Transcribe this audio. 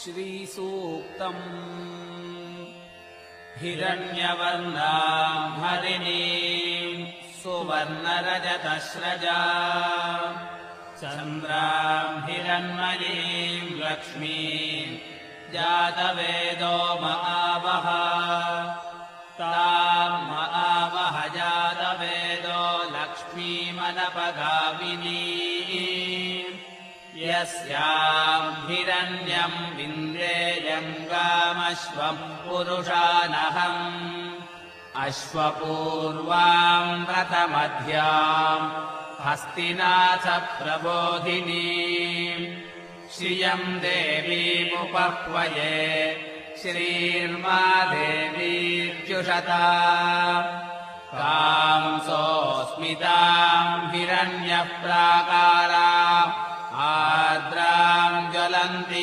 श्रीसूक्तम् हिरण्यवर्णाम् हरिणीम् सुवर्णरजतस्रजा चन्द्राम् हिरण्मयीम् लक्ष्मीम् जातवेदो महावः ताम् महावः जातवेदो लक्ष्मीमनपगामिनी यस्याम् हिरण्यम् विन्द्रेयम् गामश्वम् पुरुषानहम् अश्वपूर्वाम् रथमध्याम् हस्तिनाथ प्रबोधिनीम् श्रियम् देवीमुपह्वये श्रीर्मा देवीर्जुषता ताम् सोऽस्मिताम् हिरण्यप्राकाराम् आर्द्राम् ज्वलन्ति